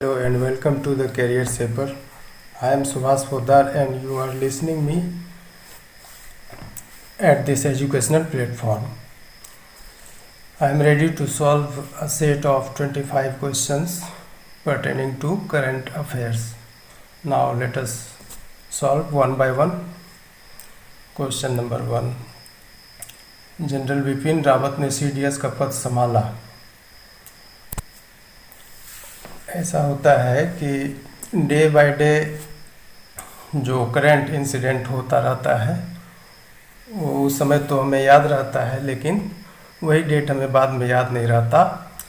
Hello and welcome to the Career Shaper. I am Subhas Poddar and you are listening me at this educational platform. I am ready to solve a set of 25 questions pertaining to current affairs. Now let us solve one by one. Question number 1. General Bipin Rawat ने CDS का पद संभाला. ऐसा होता है कि day by day जो current incident होता रहता है वो उस समय तो हमें याद रहता है, लेकिन वही डेट हमें बाद में याद नहीं रहता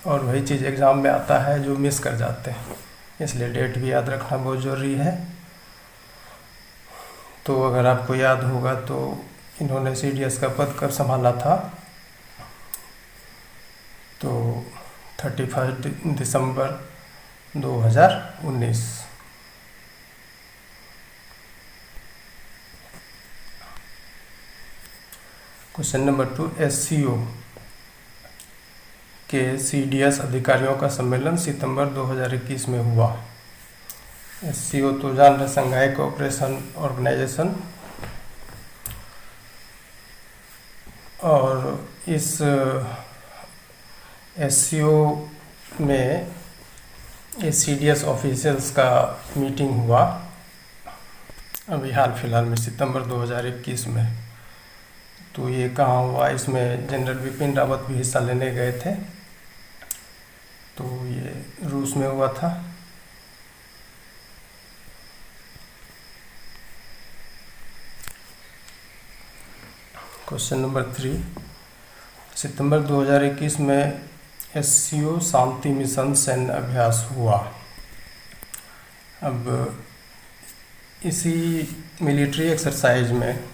और वही चीज़ एग्ज़ाम में आता है जो मिस कर जाते हैं. इसलिए डेट भी याद रखना बहुत ज़रूरी है. तो अगर आपको याद होगा तो इन्होंने CDS का पद कब संभाला था, तो 31 दिसंबर 2019. Question number 2. SCO के CDS अधिकारियों का सम्मेलन सितंबर 2021 में हुआ. SCO तो जान रहे, संघाई कोऑपरेशन ऑर्गेनाइजेशन, और इस SCO में CDS ऑफिशियल्स का मीटिंग हुआ अभी हाल फिलहाल में सितंबर 2021 में. तो ये कहाँ हुआ, इसमें जनरल बिपिन रावत भी हिस्सा लेने गए थे. तो ये रूस में हुआ था. Question number 3. सितंबर 2021 में SCO शांति मिशन सैन्य अभ्यास हुआ. अब इसी मिलिट्री एक्सरसाइज में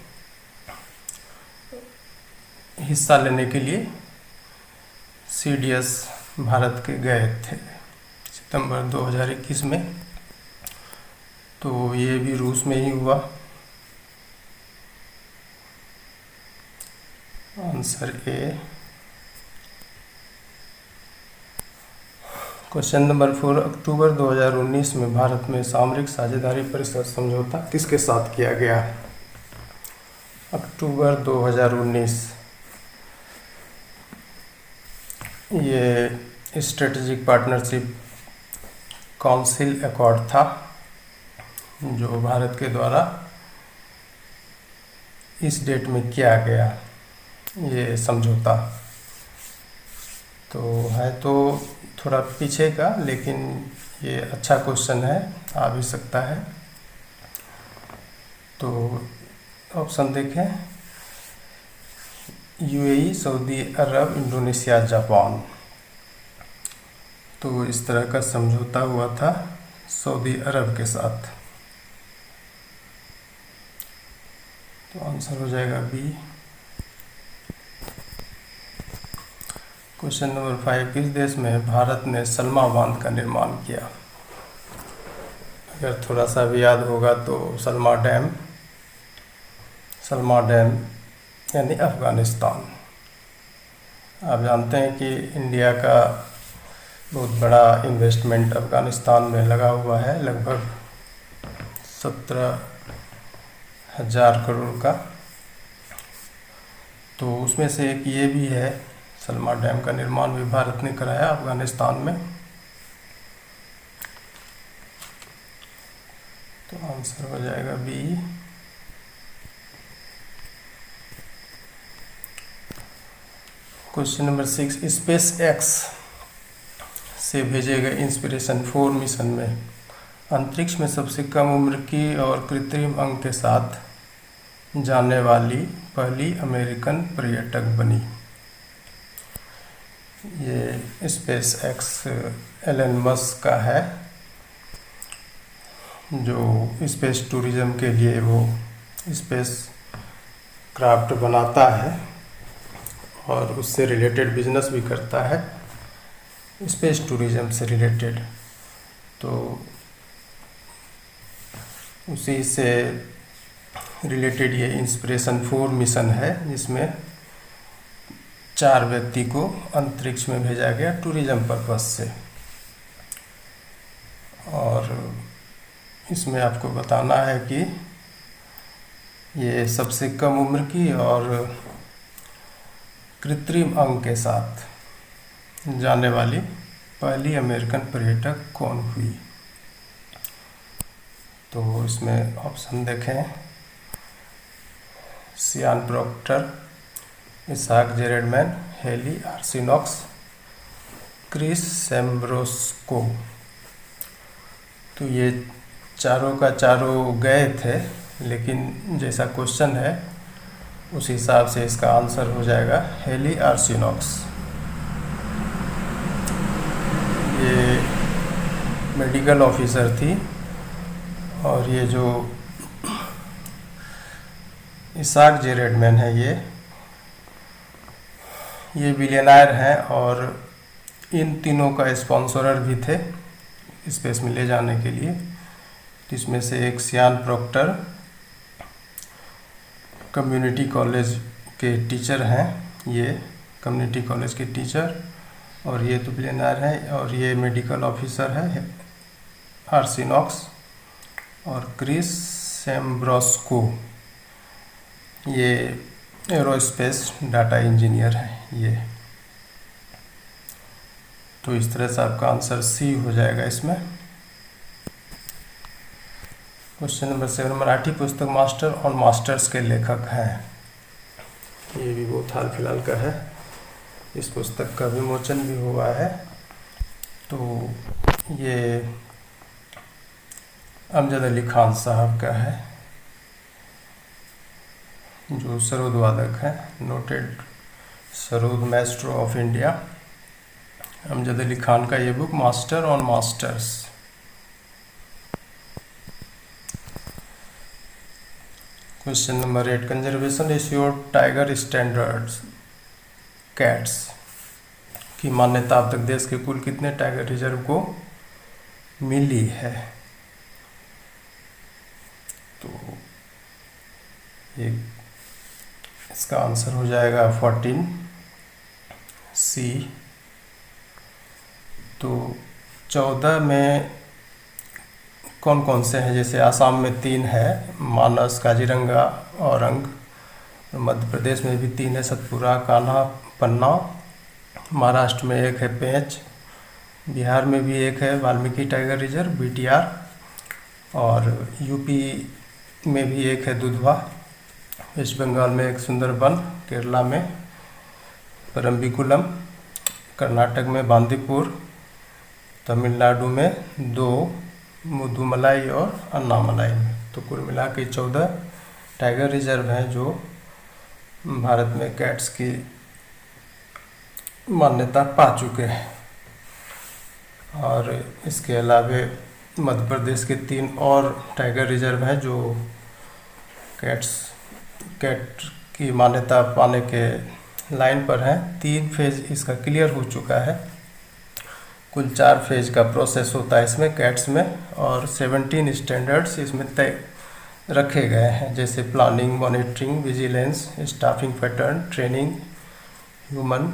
हिस्सा लेने के लिए CDS भारत के गए थे सितंबर 2021 में. तो ये भी रूस में ही हुआ. Answer A. Question number 4. अक्टूबर 2019 में भारत में सामरिक साझेदारी परिषद समझौता किसके साथ किया गया. अक्टूबर 2019 ये स्ट्रेटेजिक पार्टनरशिप काउंसिल अकॉर्ड था जो भारत के द्वारा इस डेट में किया गया. ये समझौता तो है तो थोड़ा पीछे का, लेकिन ये अच्छा क्वेश्चन है, आ भी सकता है. तो ऑप्शन देखें. UAE, सऊदी अरब, इंडोनेशिया, जापान. तो इस तरह का समझौता हुआ था सऊदी अरब के साथ. तो आंसर हो जाएगा बी. Question number 5. किस देश में भारत ने सलमा बांध का निर्माण किया. अगर थोड़ा सा भी याद होगा तो सलमा डैम यानी अफ़गानिस्तान. आप जानते हैं कि इंडिया का बहुत बड़ा इन्वेस्टमेंट अफ़गानिस्तान में लगा हुआ है, लगभग 17,000 करोड़ का. तो उसमें से एक ये भी है, सलमा डैम का निर्माण भी भारत ने कराया अफ़गानिस्तान में. तो आंसर हो जाएगा बी. Question number 6. SpaceX से भेजे गए इंस्पिरेशन 4 मिशन में अंतरिक्ष में सबसे कम उम्र की और कृत्रिम अंग के साथ जाने वाली पहली अमेरिकन पर्यटक बनी. ये SpaceX एलन मस्क का है जो स्पेस टूरिज्म के लिए वो स्पेस क्राफ्ट बनाता है और उससे रिलेटेड बिजनेस भी करता है, स्पेस टूरिज्म से रिलेटेड. तो उसी से रिलेटेड ये इंस्पिरेशन 4 मिशन है जिसमें 4 व्यक्ति को अंतरिक्ष में भेजा गया टूरिज्म पर्पस से. और इसमें आपको बताना है कि ये सबसे कम उम्र की और कृत्रिम अंग के साथ जाने वाली पहली अमेरिकन पर्यटक कौन हुई। तो इसमें ऑप्शन देखें, सियान प्रोक्टर, इसाक जेरेडमैन, हेली आर्सिनॉक्स, क्रिस सैम्ब्रोस्को। तो ये चारों का चारों गए थे, लेकिन जैसा क्वेश्चन है उस हिसाब से इसका आंसर हो जाएगा हेली आर्सिनॉक्स। ये मेडिकल ऑफिसर थी और ये जो इसाक जेरेडमैन है ये बिलियनर हैं और इन तीनों का स्पॉन्सरर भी थे स्पेस में ले जाने के लिए। तो इसमें से एक सियान प्रोक्टर कम्युनिटी कॉलेज के टीचर हैं, ये कम्युनिटी कॉलेज के टीचर, और ये तो बिलियनर है, और ये मेडिकल ऑफिसर है आर्सिनॉक्स, और क्रिस सैम्ब्रोस्को ये एरोस्पेस डाटा इंजीनियर हैं ये। तो इस तरह से आपका आंसर सी हो जाएगा इसमें। क्वेश्चन नंबर 7, मराठी पुस्तक मास्टर और मास्टर्स के लेखक हैं। ये भी बहुत हाल फिलहाल का है, इस पुस्तक का विमोचन भी हुआ है। तो ये अमजद अली खान साहब का है, जो सरोद वादक है, noted sarod Maestro of India. Amjad Ali Khan का ये book master on masters. Question number 8, conservation assured tiger standards cats की मान्यता अब तक देश के कुल कितने टाइगर रिजर्व को मिली है। तो एक इसका आंसर हो जाएगा 14 सी। तो 14 में कौन कौन से हैं, जैसे आसाम में 3 है, मानस, काजीरंगा, औरंग। मध्य प्रदेश में भी 3 है, सतपुरा, कान्हा, पन्ना। महाराष्ट्र में 1 है पेंच, बिहार में भी 1 है वाल्मीकि टाइगर रिजर्व बीटीआर, और यूपी में भी 1 है दुधवा, वेस्ट बंगाल में 1 सुंदरबन, केरला में परम्बिकुलम, कर्नाटक में बांदीपुर, तमिलनाडु में 2 मुदुमलाई और अन्नामलाई में। तो कुल मिला के 14 टाइगर रिजर्व हैं जो भारत में कैट्स की मान्यता पा चुके हैं। और इसके अलावा मध्य प्रदेश के 3 और टाइगर रिजर्व हैं जो कैट की मान्यता पाने के लाइन पर हैं। 3 फेज इसका क्लियर हो चुका है, कुल 4 फेज का प्रोसेस होता है इसमें कैट्स में, और 17 स्टैंडर्ड्स इसमें तय रखे गए हैं, जैसे planning, monitoring, vigilance, staffing pattern, training, human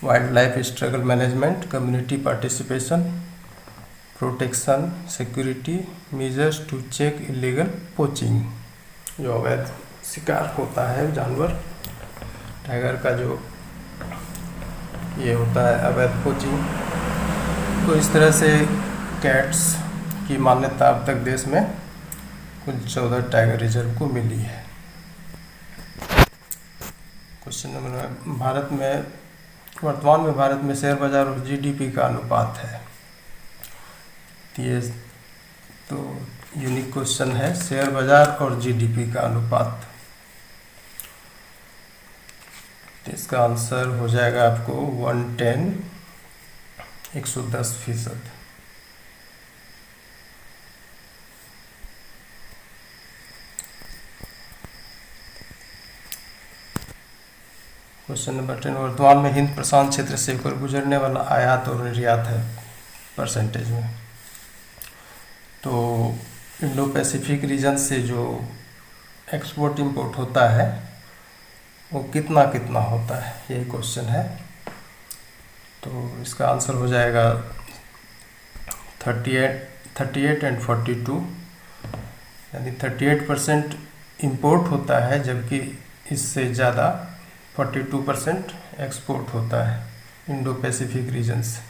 wildlife struggle management, community participation, protection, security measures to check illegal poaching, जो अवैध शिकार होता है जानवर टाइगर का, जो ये होता है अवैध पोचिंग। तो इस तरह से कैट्स की मान्यता अब तक देश में कुल 14 टाइगर रिजर्व को मिली है। क्वेश्चन नंबर, भारत में वर्तमान में भारत में शेयर बाजार और जीडीपी का अनुपात है। ये तो यूनिक क्वेश्चन है, शेयर बाजार और जीडीपी का अनुपात। तो इसका आंसर हो जाएगा आपको 110%। क्वेश्चन नंबर 10, वर्तमान में हिंद प्रशांत क्षेत्र से होकर गुजरने वाला आयात और निर्यात है परसेंटेज में। तो इंडो पैसिफिक रीजन से जो एक्सपोर्ट इंपोर्ट होता है वो कितना कितना होता है, यही क्वेश्चन है। तो इसका आंसर हो जाएगा 38 एंड 42, यानी 38% इम्पोर्ट होता है, जबकि इससे ज़्यादा 42% एक्सपोर्ट होता है इंडो पैसिफिक रीजन से।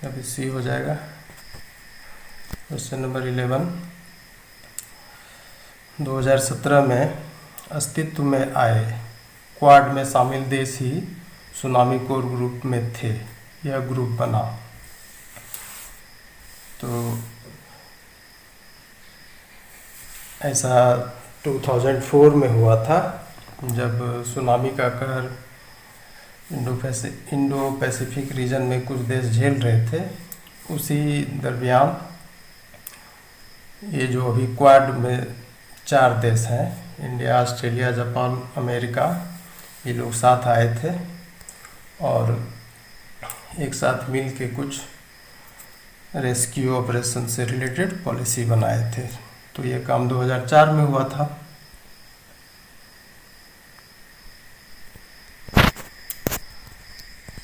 अभी सी हो जाएगा। क्वेश्चन नंबर 11, 2017 में अस्तित्व में आए क्वाड में शामिल देश ही सुनामी कोर ग्रुप में थे। यह ग्रुप बना तो ऐसा 2004 में हुआ था, जब सुनामी का कहर इंडो पैसिफिक रीजन में कुछ देश झेल रहे थे। उसी दरमियान ये जो अभी क्वाड में 4 देश हैं, इंडिया, ऑस्ट्रेलिया, जापान, अमेरिका, ये लोग साथ आए थे और एक साथ मिल के कुछ रेस्क्यू ऑपरेशन से रिलेटेड पॉलिसी बनाए थे। तो ये काम 2004 में हुआ था।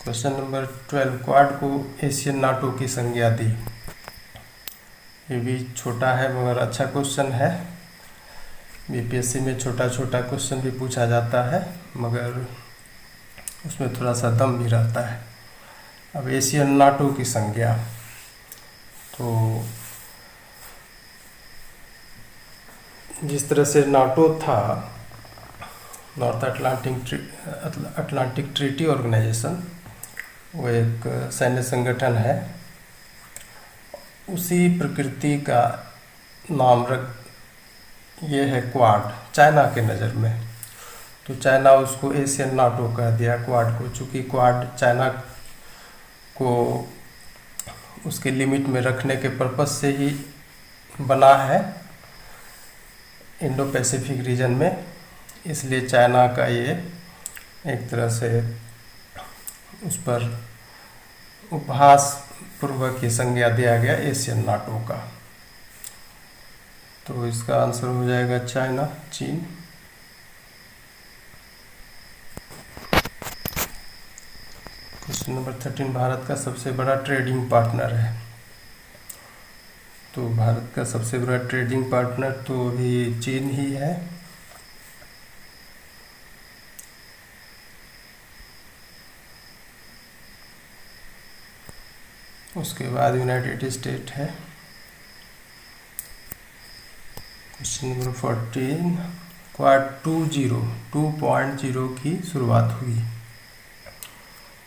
क्वेश्चन नंबर 12, क्वाड को एशियन नाटो की संज्ञा दी। ये भी छोटा है मगर अच्छा क्वेश्चन है। बीपीएससी में छोटा छोटा क्वेश्चन भी पूछा जाता है, मगर उसमें थोड़ा सा दम भी रहता है। अब एशियन नाटो की संज्ञा, तो जिस तरह से नाटो था, नॉर्थ अटलांटिक ट्रीटी ऑर्गेनाइजेशन, वो एक सैन्य संगठन है, उसी प्रकृति का नाम ये है क्वाड चाइना के नज़र में। तो चाइना उसको एशियन नाटो कह दिया क्वाड को, चूँकि क्वाड चाइना को उसके लिमिट में रखने के पर्पस से ही बना है इंडो पैसिफिक रीजन में, इसलिए चाइना का ये एक तरह से उस पर उपहास पूर्वक ये संज्ञा दिया गया एशियन नाटो का। तो इसका आंसर हो जाएगा चाइना, चीन। क्वेश्चन नंबर 13, भारत का सबसे बड़ा ट्रेडिंग पार्टनर है। तो भारत का सबसे बड़ा ट्रेडिंग पार्टनर तो अभी चीन ही है। उसके बाद यूनाइटेड स्टेट है। क्वेश्चन नंबर 14, क्वाड 2.0 की शुरुआत हुई।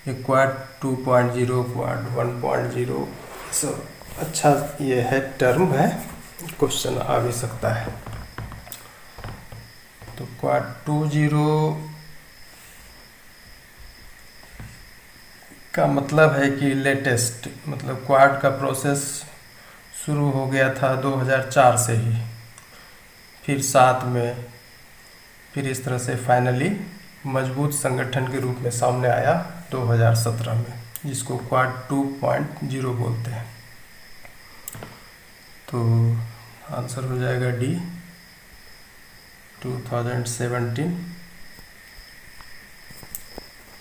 ये क्वाड 2.0, क्वाड 1.0 सब अच्छा ये है, टर्म है, क्वेश्चन आ भी सकता है। तो क्वाड 2.0 का मतलब है कि लेटेस्ट, मतलब क्वाड का प्रोसेस शुरू हो गया था 2004 से ही, फिर 7 में, फिर इस तरह से फाइनली मजबूत संगठन के रूप में सामने आया 2017 में, जिसको क्वाड 2.0 बोलते हैं। तो आंसर हो जाएगा डी, 2017।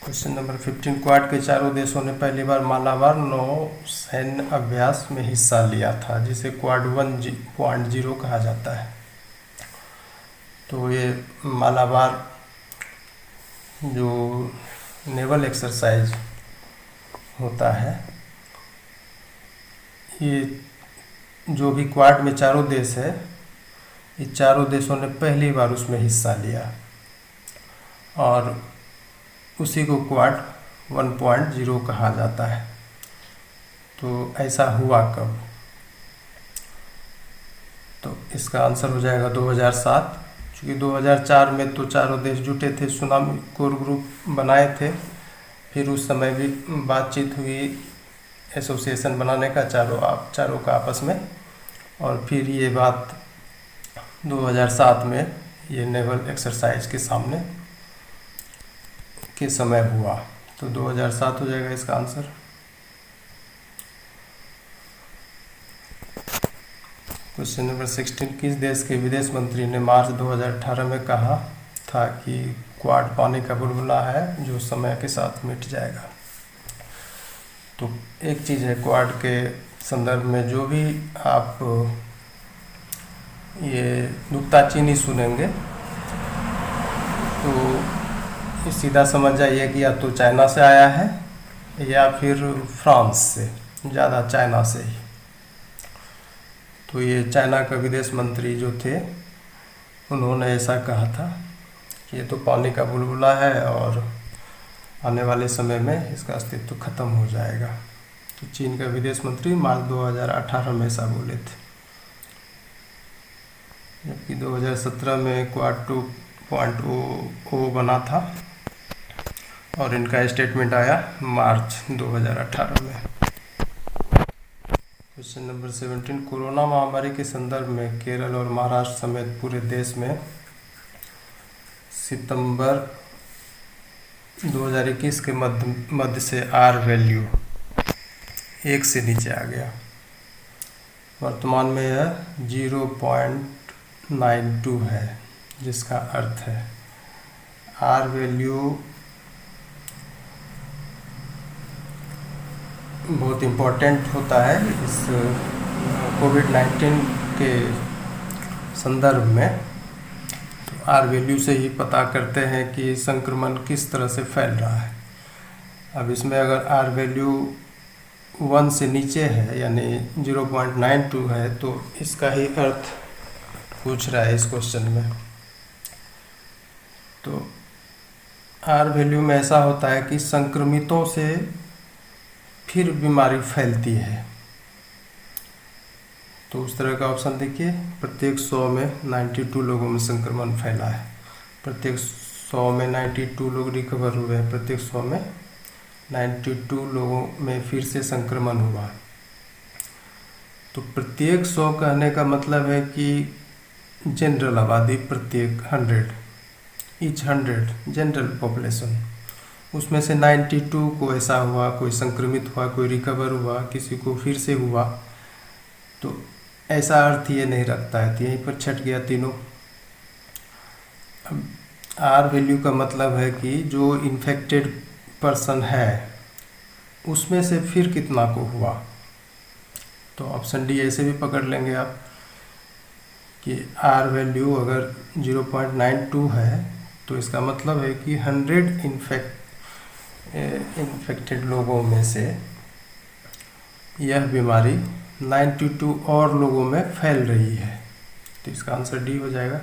क्वेश्चन नंबर 15, क्वाड के चारों देशों ने पहली बार मालाबार नौ सैन्य अभ्यास में हिस्सा लिया था, जिसे क्वाड 1.0 कहा जाता है। तो ये मालाबार जो नेवल एक्सरसाइज होता है, ये जो भी क्वाड में चारों देश है, ये चारों देशों ने पहली बार उसमें हिस्सा लिया और उसी को क्वाड 1.0 कहा जाता है। तो ऐसा हुआ कब? तो इसका आंसर हो जाएगा 2007, क्योंकि 2004 में तो चारों देश जुटे थे, सुनामी कोर ग्रुप बनाए थे, फिर उस समय भी बातचीत हुई एसोसिएशन बनाने का चारों का आपस में, और फिर ये बात 2007 में ये नेवल एक्सरसाइज के सामने के समय हुआ। तो 2007 हो जाएगा इसका आंसर। क्वेश्चन नंबर 16, किस देश के विदेश मंत्री ने मार्च 2018 में कहा था कि क्वाड पानी का बुलबुला है जो समय के साथ मिट जाएगा? तो एक चीज़ है, क्वाड के संदर्भ में जो भी आप ये नुक्ताचीनी सुनेंगे तो ये सीधा समझ जाइए कि या तो चाइना से आया है या फिर फ्रांस से, ज़्यादा चाइना से ही। तो ये चाइना का विदेश मंत्री जो थे उन्होंने ऐसा कहा था कि ये तो पानी का बुलबुला है और आने वाले समय में इसका अस्तित्व खत्म हो जाएगा। तो चीन का विदेश मंत्री मार्च 2018 में ऐसा बोले थे, जबकि 2017 में क्वाड 2.0 बना था और इनका स्टेटमेंट आया मार्च 2018 में। क्वेश्चन नंबर 17, कोरोना महामारी के संदर्भ में केरल और महाराष्ट्र समेत पूरे देश में सितंबर 2021 के मध्य से आर वैल्यू 1 से नीचे आ गया। वर्तमान में यह 0.92 है, जिसका अर्थ है आर वैल्यू बहुत इम्पोर्टेंट होता है इस कोविड-19 के संदर्भ में। तो आर वैल्यू से ही पता करते हैं कि संक्रमण किस तरह से फैल रहा है। अब इसमें अगर आर वैल्यू 1 से नीचे है यानी 0.92 है तो इसका ही अर्थ पूछ रहा है इस क्वेश्चन में। तो आर वैल्यू में ऐसा होता है कि संक्रमितों से फिर बीमारी फैलती है। तो उस तरह का ऑप्शन देखिए, प्रत्येक 100 में 92 लोगों में संक्रमण फैला है, प्रत्येक 100 में 92 लोग रिकवर हुए हैं, प्रत्येक 100 में 92 लोगों में फिर से संक्रमण हुआ। तो प्रत्येक 100 कहने का मतलब है कि जनरल आबादी, प्रत्येक 100, ईच 100 जनरल पॉपुलेशन, उसमें से 92 को ऐसा हुआ, कोई संक्रमित हुआ, कोई रिकवर हुआ, किसी को फिर से हुआ। तो ऐसा अर्थ ये नहीं रखता है, तो यहीं पर छट गया तीनों। अब आर वैल्यू का मतलब है कि जो इन्फेक्टेड पर्सन है उसमें से फिर कितना को हुआ। तो ऑप्शन डी ऐसे भी पकड़ लेंगे आप कि आर वैल्यू अगर 0.92 है तो इसका मतलब है कि 100 इन्फेक्टेड लोगों में से यह बीमारी 92 और लोगों में फैल रही है। तो इसका आंसर डी हो जाएगा।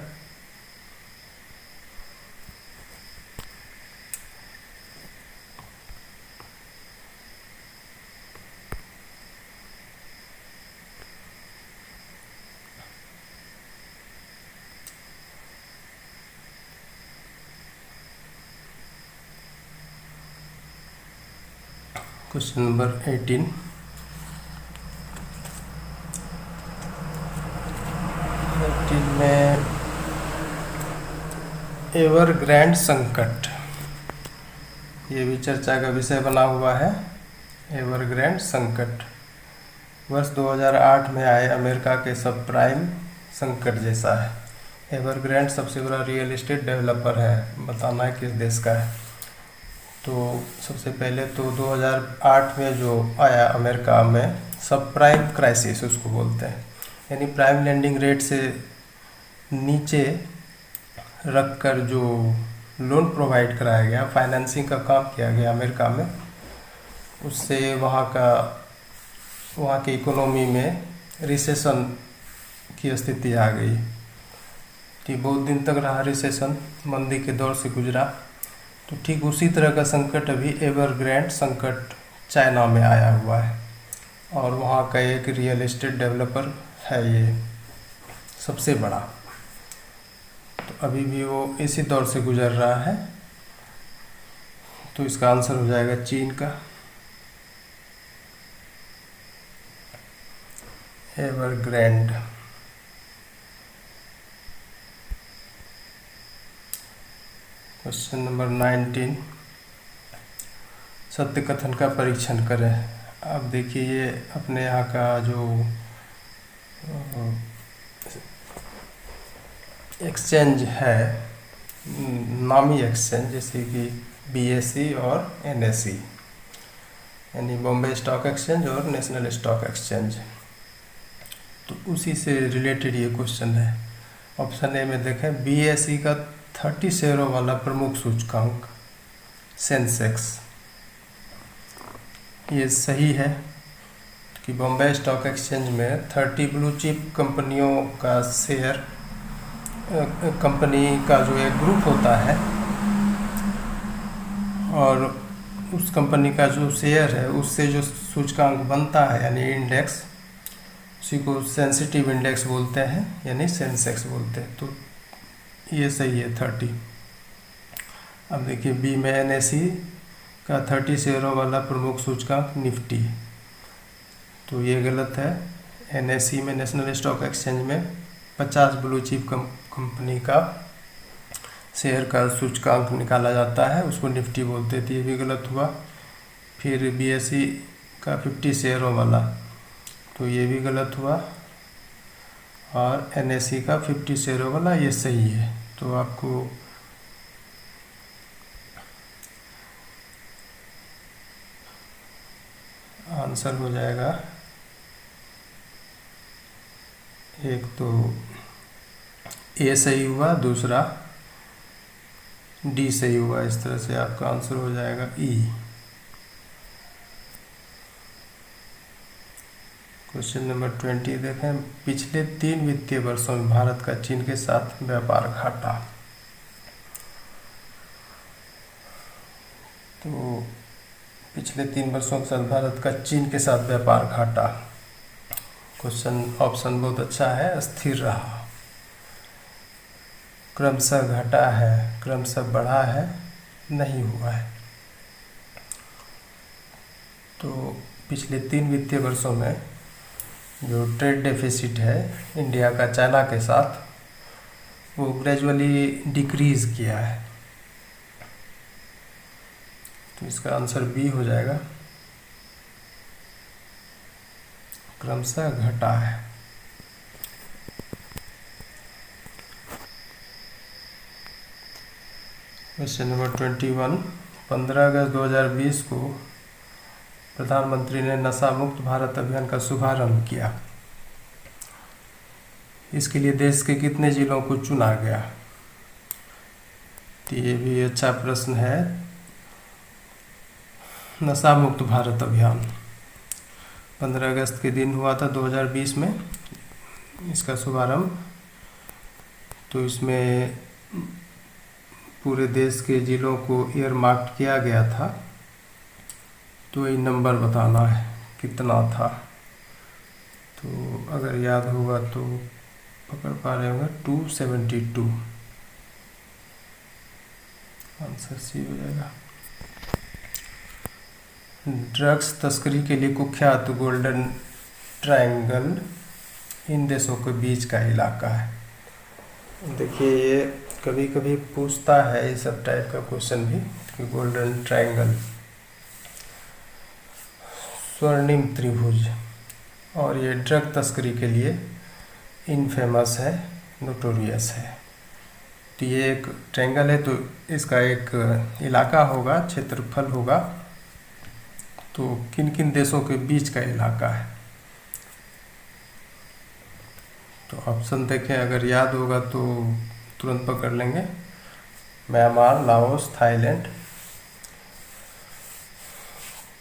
क्वेश्चन नंबर 18, में एवरग्रैंड संकट, ये भी चर्चा का विषय बना हुआ है। एवरग्रैंड संकट वर्ष 2008 में आए अमेरिका के सब प्राइम संकट जैसा है। एवरग्रैंड सबसे बड़ा रियल एस्टेट डेवलपर है, बताना है किस देश का है। तो सबसे पहले तो 2008 में जो आया अमेरिका में सब प्राइम क्राइसिस उसको बोलते हैं, यानी प्राइम लैंडिंग रेट से नीचे रखकर जो लोन प्रोवाइड कराया गया, फाइनेंसिंग का काम किया गया अमेरिका में, उससे वहाँ की इकोनॉमी में रिसेशन की स्थिति आ गई कि बहुत दिन तक रहा रिसेशन, मंदी के दौर से गुजरा। तो ठीक उसी तरह का संकट अभी एवरग्रैंड संकट चाइना में आया हुआ है और वहाँ का एक रियल एस्टेट डेवलपर है ये सबसे बड़ा। तो अभी भी वो इसी दौर से गुजर रहा है। तो इसका आंसर हो जाएगा चीन का एवरग्रैंड। क्वेश्चन नंबर 19, सत्य कथन का परीक्षण करें। अब देखिए ये अपने यहाँ का जो एक्सचेंज है, नामी एक्सचेंज, जैसे कि BSE और NSE, यानी बॉम्बे स्टॉक एक्सचेंज और नेशनल स्टॉक एक्सचेंज। तो उसी से रिलेटेड ये क्वेश्चन है। ऑप्शन ए में देखें, BSE का 30 शेयरों वाला प्रमुख सूचकांक सेंसेक्स। ये सही है कि बॉम्बे स्टॉक एक्सचेंज में 30 ब्लू चिप कंपनियों का शेयर, कंपनी का जो एक ग्रुप होता है और उस कंपनी का जो शेयर है उससे जो सूचकांक बनता है यानी इंडेक्स, उसी को सेंसिटिव इंडेक्स बोलते हैं यानी सेंसेक्स बोलते हैं। तो ये सही है 30। अब देखिए बी में NSE का 30 शेयरों वाला प्रमुख सूचकांक निफ्टी, तो ये गलत है। NSE में, नेशनल स्टॉक एक्सचेंज में 50 ब्लू चिप कंपनी का शेयर का सूचकांक निकाला जाता है, उसको निफ्टी बोलते थे, ये भी गलत हुआ। फिर BSE का 50 शेयरों वाला, तो ये भी गलत हुआ। और NSE का 50 शेयरों वाला ये सही है। तो आपको आंसर हो जाएगा, एक तो ए सही हुआ, दूसरा डी सही हुआ। इस तरह से आपका आंसर हो जाएगा ई। क्वेश्चन नंबर 20 देखें, पिछले 3 वित्तीय वर्षों में भारत का चीन के साथ व्यापार घाटा। तो पिछले 3 वर्षों के साथ भारत का चीन के साथ व्यापार घाटा। क्वेश्चन ऑप्शन बहुत अच्छा है, स्थिर रहा, क्रमशः घटा है, क्रमशः बढ़ा है, नहीं हुआ है। तो पिछले 3 वित्तीय वर्षों में जो ट्रेड डेफिसिट है इंडिया का चाइना के साथ, वो ग्रेजुअली डिक्रीज किया है। तो इसका आंसर बी हो जाएगा, क्रमशः घटा है। क्वेश्चन नंबर 21, 15 अगस्त 2020 को प्रधानमंत्री ने नशा मुक्त भारत अभियान का शुभारंभ किया। इसके लिए देश के कितने जिलों को चुना गया? तो ये भी अच्छा प्रश्न है। नशा मुक्त भारत अभियान 15 अगस्त के दिन हुआ था 2020 में इसका शुभारंभ। तो इसमें पूरे देश के जिलों को ईयर मार्क किया गया था। तो ये नंबर बताना है कितना था। तो अगर याद होगा तो पकड़ पा रहे होंगे, 272। आंसर सी हो जाएगा। ड्रग्स तस्करी के लिए कुख्यात गोल्डन ट्रायंगल इन देशों के बीच का इलाका है। देखिए ये कभी कभी पूछता है इस सब टाइप का क्वेश्चन भी कि गोल्डन ट्रायंगल, स्वर्णिम त्रिभुज, और ये ड्रग तस्करी के लिए इनफेमस है, नोटोरियस है। तो ये एक ट्रायंगल है, तो इसका एक इलाका होगा, क्षेत्रफल होगा। तो किन किन देशों के बीच का इलाका है? तो ऑप्शन देखें, अगर याद होगा तो तुरंत पकड़ लेंगे। Myanmar, Laos, Thailand.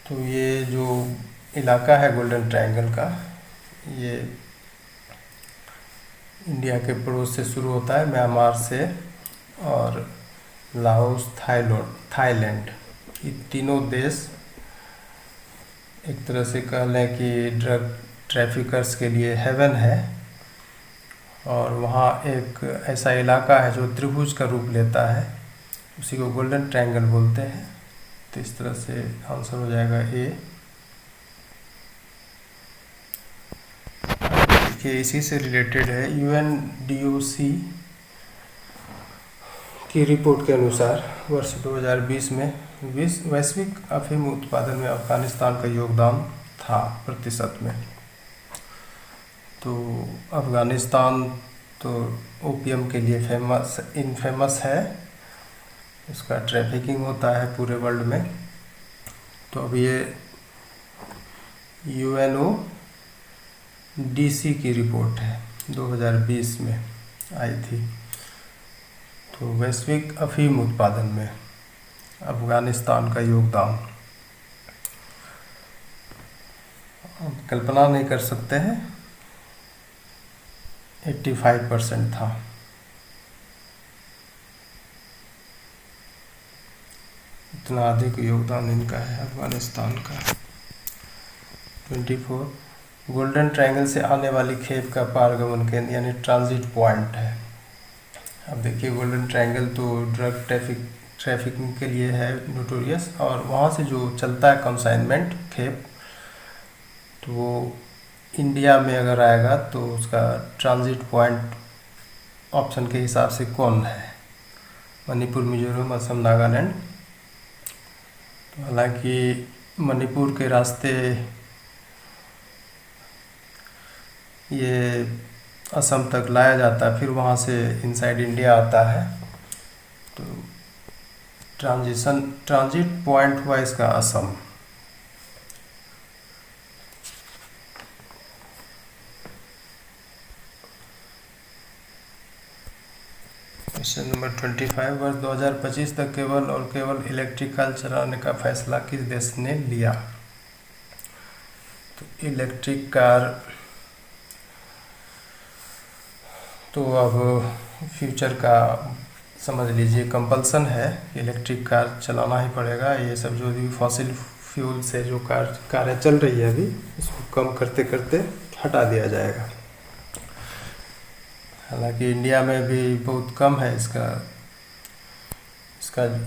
तो ये जो इलाका है गोल्डन ट्रायंगल का, ये इंडिया के पड़ोस से शुरू होता है, म्यांमार से, और लाओस, थाईलैंड, ये तीनों देश एक तरह से कह लें कि ड्रग ट्रैफिकर्स के लिए हेवन है। और वहाँ एक ऐसा इलाका है जो त्रिभुज का रूप लेता है, उसी को गोल्डन ट्रायंगल बोलते हैं। तो इस तरह से आंसर हो जाएगा ए। देखिए इसी से रिलेटेड है, UNODC की रिपोर्ट के अनुसार वर्ष 2020 में वैश्विक अफीम उत्पादन में अफगानिस्तान का योगदान था प्रतिशत में। तो अफगानिस्तान तो ओपियम के लिए इनफेमस है, उसका ट्रैफिकिंग होता है पूरे वर्ल्ड में। तो अब ये यूएनओ डीसी की रिपोर्ट है, 2020 में आई थी। तो वैश्विक अफीम उत्पादन में अफगानिस्तान का योगदान आप कल्पना नहीं कर सकते हैं, 85% था। इतना अधिक योगदान इनका है अफगानिस्तान का। 24 गोल्डन ट्रायंगल से आने वाली खेप का पारगमन केंद्र यानी ट्रांजिट पॉइंट है। अब देखिए गोल्डन ट्रायंगल तो ड्रग ट्रैफिकिंग के लिए है नोटोरियस, और वहाँ से जो चलता है कंसाइनमेंट खेप, तो वो इंडिया में अगर आएगा तो उसका ट्रांजिट पॉइंट ऑप्शन के हिसाब से कौन है? मणिपुर, मिजोरम, असम, नागालैंड। तो हालांकि मणिपुर के रास्ते ये असम तक लाया जाता है, फिर वहाँ से इनसाइड इंडिया आता है। तो ट्रांजिट पॉइंट हुआ इसका असम। क्वेश्चन नंबर 25 वर्ष 2025 तक केवल और केवल इलेक्ट्रिक कार चलाने का फैसला किस देश ने लिया? तो इलेक्ट्रिक कार तो अब फ्यूचर का समझ लीजिए कंपल्सन है, इलेक्ट्रिक कार चलाना ही पड़ेगा। ये सब जो भी फॉसिल फ्यूल से जो कारें चल रही है अभी, इसको कम करते करते हटा दिया जाएगा। हालांकि इंडिया में भी बहुत कम है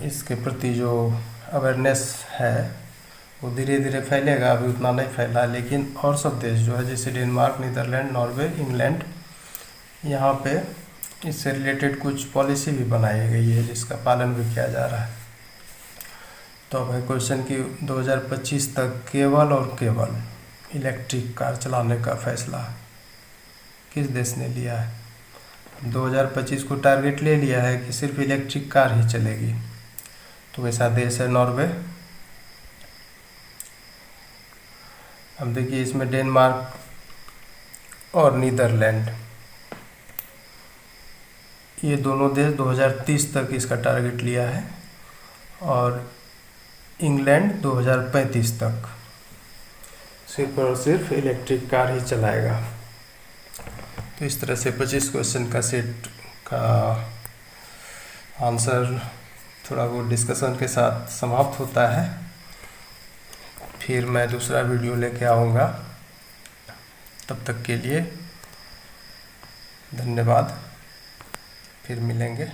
इसके प्रति जो अवेयरनेस है, वो धीरे धीरे फैलेगा, अभी उतना नहीं फैला। लेकिन और सब देश जो है जैसे डेनमार्क, नीदरलैंड, नॉर्वे, इंग्लैंड, यहाँ पे इससे रिलेटेड कुछ पॉलिसी भी बनाई गई है जिसका पालन भी किया जा रहा है। तो अब है क्वेश्चन कि 2025 तक केवल और केवल इलेक्ट्रिक कार चलाने का फैसला किस देश ने लिया है? 2025 को टारगेट ले लिया है कि सिर्फ इलेक्ट्रिक कार ही चलेगी। तो वैसा देश है नॉर्वे। अब देखिए इसमें डेनमार्क और नीदरलैंड, ये दोनों देश 2030 तक इसका टारगेट लिया है, और इंग्लैंड 2035 तक सिर्फ और सिर्फ इलेक्ट्रिक कार ही चलाएगा। तो इस तरह से 25 क्वेश्चन का सेट का आंसर थोड़ा बहुत डिस्कशन के साथ समाप्त होता है। फिर मैं दूसरा वीडियो लेके आऊँगा। तब तक के लिए धन्यवाद, फिर मिलेंगे।